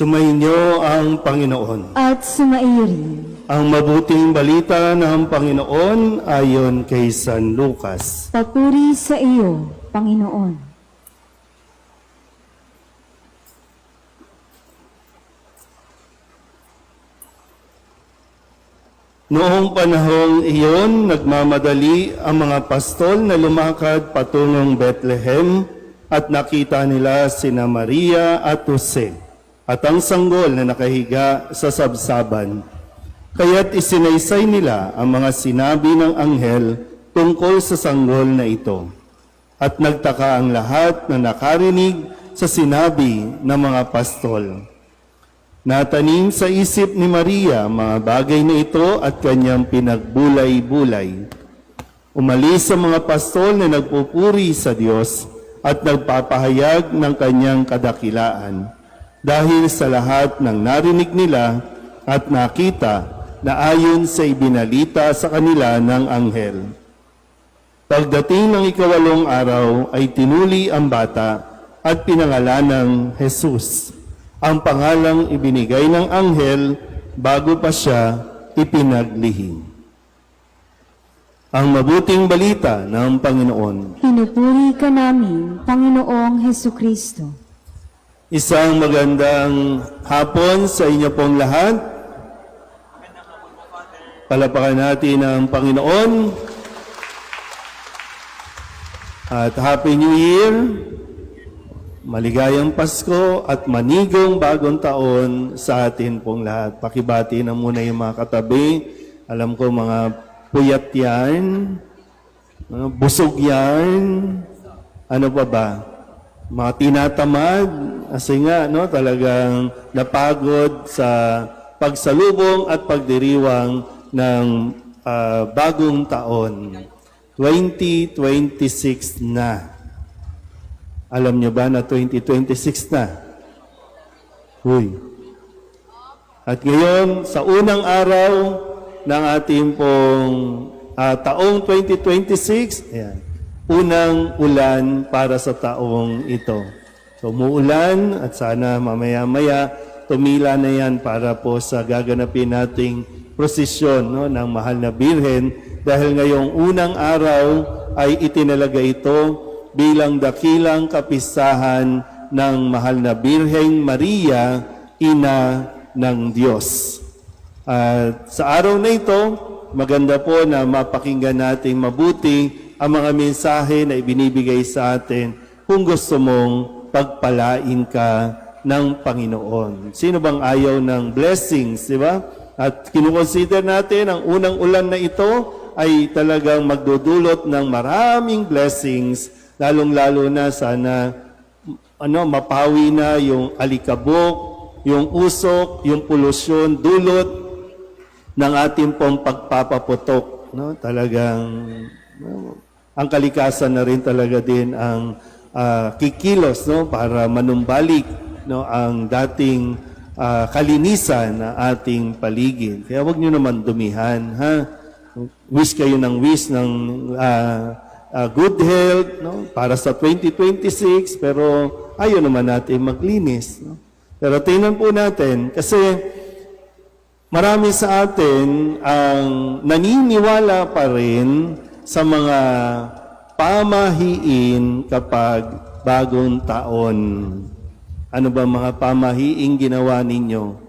Sumainyo ang Panginoon. At sumaiyo rin. Ang mabuting balita ng Panginoon ayon kay San Lucas. Papuri sa iyo, Panginoon. Noong panahong iyon, nagmamadali ang mga pastol na lumakad patungong Bethlehem at nakita nila sina Maria at Jose at ang sanggol na nakahiga sa sabsaban. Kaya't isinaysay nila ang mga sinabi ng anghel tungkol sa sanggol na ito. At nagtaka ang lahat na nakarinig sa sinabi ng mga pastol. Natanim sa isip ni Maria mga bagay na ito at kanyang pinagbulay-bulay. Umalis sa mga pastol na nagpupuri sa Diyos at nagpapahayag ng kanyang kadakilaan. Dahil sa lahat ng narinig nila at nakita na ayon sa ibinalita sa kanila ng anghel. Pagdating ng ikawalong araw ay tinuli ang bata at pinangalan ng Jesus. Ang pangalang ibinigay ng anghel bago pa siya ipinaglihim. Ang mabuting balita ng Panginoon. Pinupuri ka namin, Panginoong Hesukristo. Isang magandang hapon sa inyo pong lahat. Palapakan natin ang Panginoon. At Happy New Year. Maligayang Pasko at manigong bagong taon sa atin pong lahat. Pakibati na muna yung mga katabi. Alam ko mga puyat yan, mga busog yan, ano pa ba? Mga tinatamad. Kasi nga, no, talagang napagod sa pagsalubong at pagdiriwang ng bagong taon. 2026 na. Alam niyo ba na 2026 na? Uy. At ngayon, sa unang araw ng ating pong taong 2026, ayan, unang ulan para sa taong ito. So, umuulan at sana mamaya-maya tumila na yan para po sa gaganapin nating prosesyon, no, ng Mahal na Birhen dahil ngayong unang araw ay itinalaga ito bilang dakilang kapistahan ng Mahal na Birheng Maria, Ina ng Diyos. At sa araw na ito, maganda po na mapakinggan natin mabuti ang mga mensahe na ibinibigay sa atin kung gusto mong pagpalain ka ng Panginoon. Sino bang ayaw ng blessings, di ba? At kinukonsider natin ang unang ulan na ito ay talagang magdudulot ng maraming blessings, lalong-lalo na sana mapawi na yung alikabok, yung usok, yung polusyon, dulot ng ating pong pagpapaputok. No? Talagang ang kalikasan na rin talaga din ang kikilos, no? Para manumbalik, no, ang dating kalinisan na ating paligid. Kaya wag nyo naman dumihan. Ha? Wish kayo ng wish ng good health, no, para sa 2026, pero ayaw naman natin maglinis. No? Pero tingnan po natin, kasi marami sa atin ang naniniwala pa rin sa mga pamahiin kapag bagong taon. Ano ba mga pamahiing ginawa ninyo?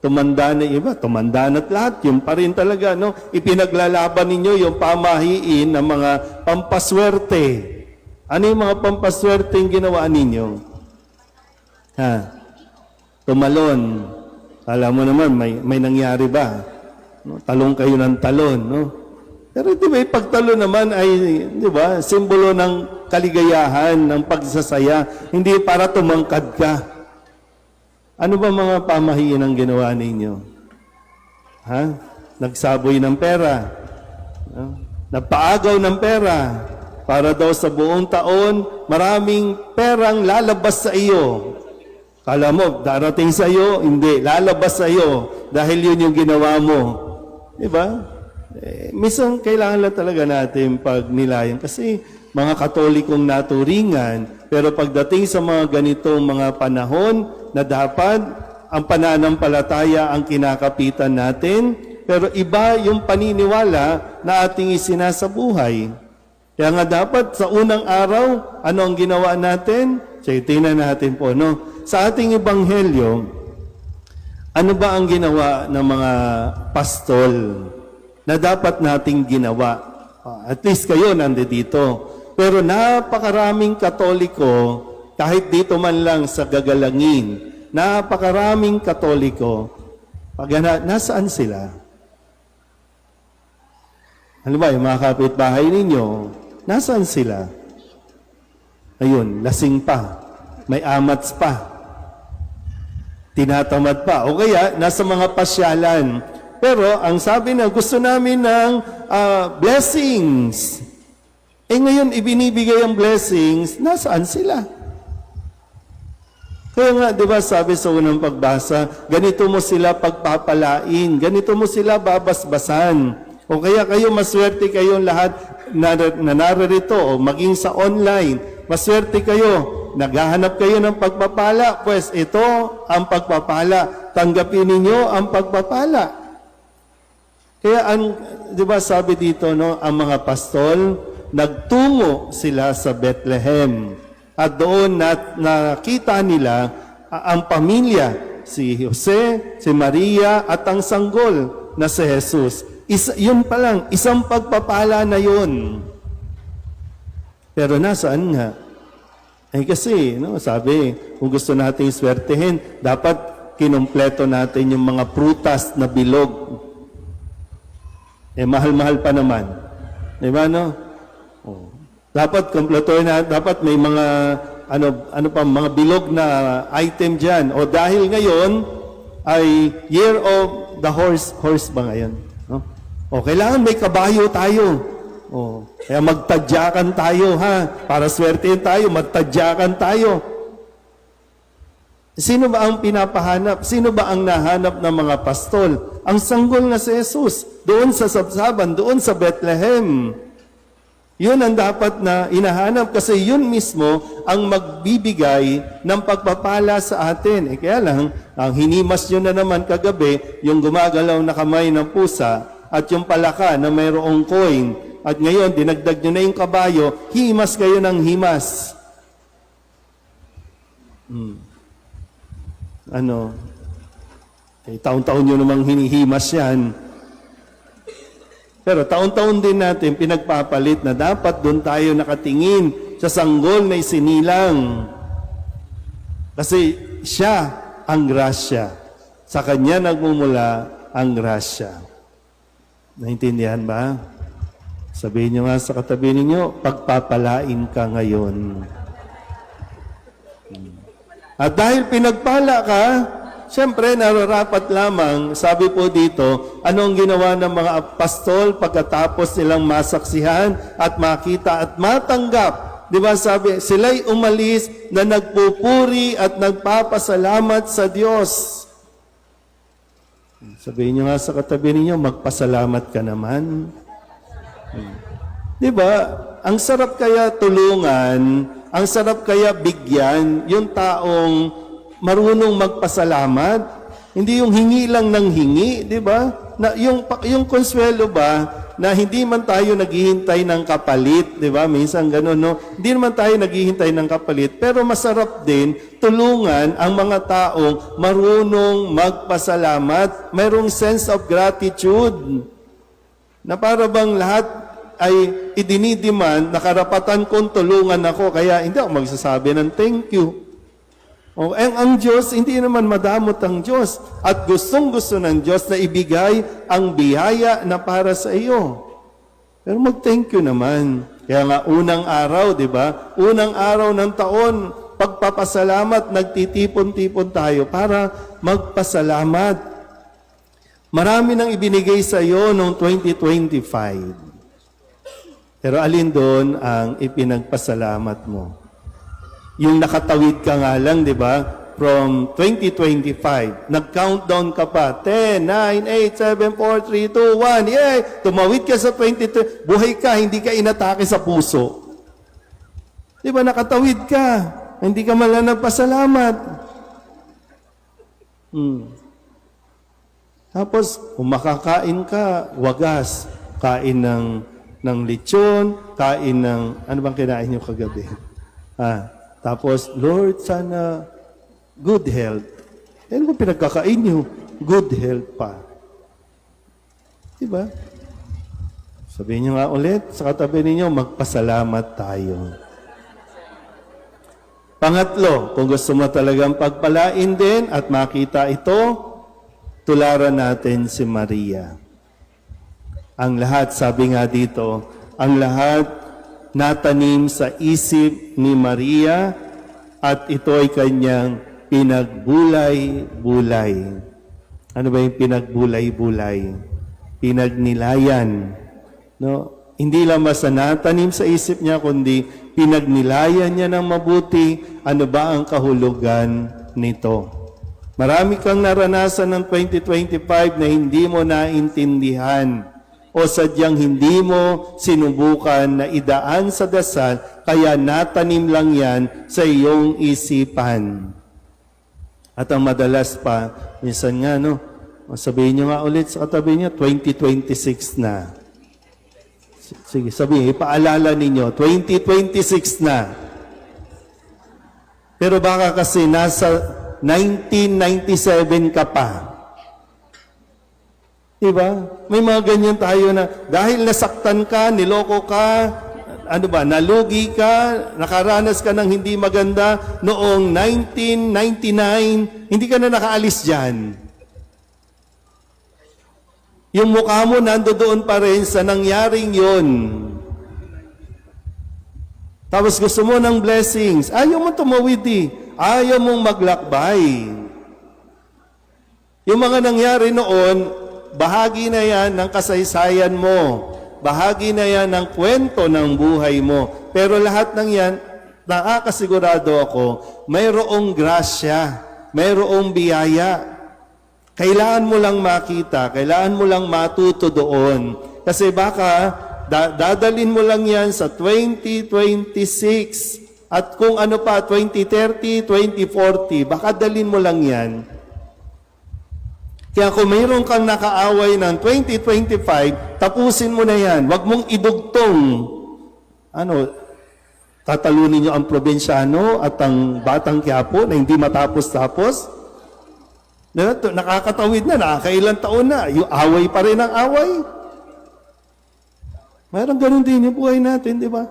Tumanda na iba, tumanda na't lahat. Yung pa rin talaga, no? Ipinaglalaban ninyo yung pamahiin ng mga pampaswerte. Ano yung mga pampaswerte yung ginawa ninyo? Ha? Tumalon. Alam mo naman, may nangyari ba? No? Talong kayo ng talon, no? Pero di ba, pagtalon naman ay, di ba, simbolo ng kaligayahan, ng pagsasaya. Hindi para tumangkad ka. Ano ba mga pamahiin ang ginawa ninyo? Ha? Nagsaboy ng pera. Nagpaagaw ng pera. Para daw sa buong taon, maraming perang lalabas sa iyo. Kala mo, darating sa iyo? Hindi, lalabas sa iyo. Dahil yun yung ginawa mo. Diba? Minsan kailangan lang talaga natin pagnilayan. Kasi mga Katolikong naturingan. Pero pagdating sa mga ganitong mga panahon na dapat ang pananampalataya ang kinakapitan natin, pero iba yung paniniwala na ating isinasabuhay. Kaya nga dapat sa unang araw, ano ang ginawa natin? Sige, tingnan natin po, no? Sa ating ebanghelyo, ano ba ang ginawa ng mga pastol na dapat nating ginawa? At least kayo nandito. Pero napakaraming Katoliko, kahit dito man lang sa gagalangin, napakaraming Katoliko, nasaan sila? Ano ba, yung mga kapitbahay ninyo, nasaan sila? Ayun, lasing pa, may amats pa, tinatamad pa, o kaya nasa mga pasyalan. Pero ang sabi na gusto namin ng blessings. Ngayon, ibinibigay ang blessings, nasaan sila? Kaya nga, di ba, sabi sa unang pagbasa, ganito mo sila pagpapalain, ganito mo sila babasbasan. O kaya kayo, maswerte kayong lahat na naririto, o maging sa online, maswerte kayo, naghahanap kayo ng pagpapala, pues ito ang pagpapala. Tanggapin ninyo ang pagpapala. Kaya, di ba, sabi dito, no, ang mga pastol, nagtungo sila sa Bethlehem. At doon nakita nila ang pamilya, si Jose, si Maria, at ang sanggol na si Jesus. Yun pa lang, isang pagpapala na yun. Pero nasaan nga? Kasi, no, sabi, kung gusto nating swertehin, dapat kinumpleto natin yung mga prutas na bilog. Mahal-mahal pa naman. Diba, no? Dapat kumpletuhin na, dapat may mga mga bilog na item diyan. O dahil ngayon ay year of the horse ba ngayon, no? O kailangan may kabayo tayo. O kaya magtadyakan tayo, ha, para swertehin tayo, magtadyakan tayo. Sino ba ang pinapahanap? Sino ba ang nahanap ng mga pastol? Ang sanggol na si Jesus, doon sa Sabsaban, doon sa Bethlehem. Yun ang dapat na inahanap kasi yun mismo ang magbibigay ng pagpapala sa atin. Kaya lang, ang hinimas nyo na naman kagabi, yung gumagalaw na kamay ng pusa at yung palaka na mayroong coin. At ngayon, dinagdag nyo na yung kabayo, himas kayo ng himas. Taon-taon nyo namang hinihimas yan. Pero taon-taon din natin pinagpapalit na dapat doon tayo nakatingin sa sanggol na isinilang. Kasi siya ang grasya. Sa kanya nagmumula ang grasya. Naintindihan ba? Sabihin nyo nga sa katabi ninyo, pagpapalain ka ngayon. At dahil pinagpala ka, siyempre, nararapat lamang, sabi po dito, anong ginawa ng mga apostol pagkatapos nilang masaksihan at makita at matanggap? Di ba sabi, sila'y umalis na nagpupuri at nagpapasalamat sa Diyos. Sabihin nyo nga sa katabi ninyo, magpasalamat ka naman. Di ba? Ang sarap kaya tulungan, ang sarap kaya bigyan yung taong marunong magpasalamat, hindi yung hingi lang ng hingi, di ba? Na yung konsuelo ba na hindi man tayo naghihintay ng kapalit, di ba? Minsan gano'n, no? Hindi naman tayo naghihintay ng kapalit, pero masarap din tulungan ang mga taong marunong magpasalamat, mayroong sense of gratitude. Na para bang lahat ay idinidiman na karapatan kong tulungan ako, kaya hindi ako magsasabi ng thank you. Ang Diyos, hindi naman madamot ang Diyos. At gustong-gusto ng Diyos na ibigay ang biyaya na para sa iyo. Pero mag-thank you naman. Kaya nga, unang araw, di ba? Unang araw ng taon, pagpapasalamat, nagtitipon-tipon tayo para magpasalamat. Marami nang ibinigay sa iyo noong 2025. Pero alin doon ang ipinagpasalamat mo? Yung nakatawid ka nga lang, di ba? From 2025, nag-countdown ka pa. 10, 9, 8, 7, 4, 3, 2, 1. Yay! Tumawid ka sa 22. Buhay ka, hindi ka inatake sa puso. Di ba nakatawid ka? Hindi ka man lang nagpasalamat. Tapos, kung makakain ka, wagas. Kain ng lechon, kain ng, ano bang kinain nyo kagabi? Tapos, Lord, sana good health. Ano kung pinagkakain nyo? Good health pa. Diba? Sabihin nyo nga ulit, sa katabi ninyo, magpasalamat tayo. Pangatlo, kung gusto mo talagang pagpalain din at makita ito, tularan natin si Maria. Ang lahat, sabi nga dito, ang lahat natanim sa isip ni Maria at ito ay kanyang pinagbulay-bulay. Ano ba yung pinagbulay-bulay? Pinagnilayan. No? Hindi lang basta natanim sa isip niya, kundi pinagnilayan niya ng mabuti ano ba ang kahulugan nito. Marami kang naranasan ng 2025 na hindi mo naintindihan o sadyang hindi mo sinubukan na idaan sa dasal, kaya natanim lang yan sa iyong isipan. At ang madalas pa, minsan nga, no, sabihin nyo nga ulit sa katabi niyo, 2026 na. Sige, sabihin, ipaalala ninyo, 2026 na. Pero baka kasi nasa 1997 ka pa. Diba? May mga ganyan tayo na dahil nasaktan ka, niloko ka, nalugi ka, nakaranas ka ng hindi maganda noong 1999, hindi ka na nakaalis dyan. Yung mukha mo nandoon pa rin sa nangyaring yun. Tapos gusto mo ng blessings. Ayaw mo tumawid eh. Ayaw mong maglakbay. Yung mga nangyari noon, bahagi na yan ng kasaysayan mo. Bahagi na yan ng kwento ng buhay mo. Pero lahat ng yan, nakakasigurado ako, mayroong grasya, mayroong biyaya. Kailangan mo lang makita, kailangan mo lang matuto doon. Kasi baka dadalin mo lang yan sa 2026 at kung ano pa, 2030, 2040, baka dalin mo lang yan. Kaya kung mayroon kang nakaaway ng 2025, tapusin mo na yan. Huwag mong idugtong. Tatalunin nyo ang probinsyano at ang batang Quiapo na hindi matapos-tapos? Nakakatawid na, nakakailang taon na. Yung away pa rin ang away. Mayroon ganun din yung buhay natin, di ba?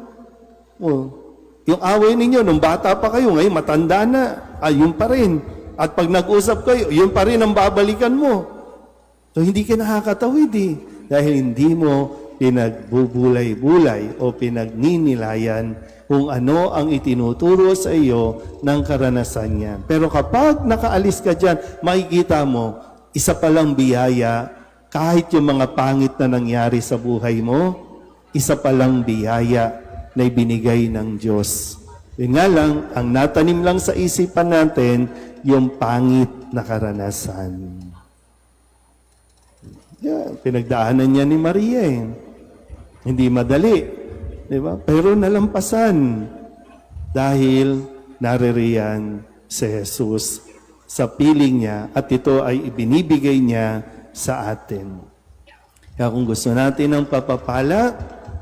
Yung away ninyo, nung bata pa kayo, ngayon matanda na, yun pa rin. At pag nag-usap kayo, yun pa rin ang babalikan mo. So, hindi ka nakakatawid eh. Dahil hindi mo pinagbubulay-bulay o pinagninilayan kung ano ang itinuturo sa iyo ng karanasan niyan. Pero kapag nakaalis ka dyan, makikita mo, isa palang biyaya, kahit yung mga pangit na nangyari sa buhay mo, isa palang biyaya na ibinigay ng Diyos. Yun nga lang, ang natanim lang sa isipan natin, yung pangit na karanasan. Yeah, pinagdaanan niya ni Maria eh. Hindi madali. Diba? Pero nalampasan dahil naririyan si Jesus sa piling niya at ito ay ibinibigay niya sa atin. Kaya kung gusto natin ng papapala,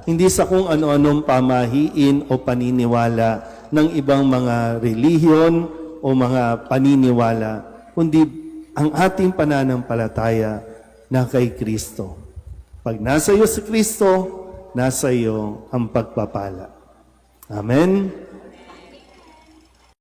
hindi sa kung ano-anong pamahiin o paniniwala ng ibang mga relihiyon o mga paniniwala, kundi ang ating pananampalataya na kay Kristo. Pag nasa iyo si Kristo, nasa iyo ang pagpapala. Amen?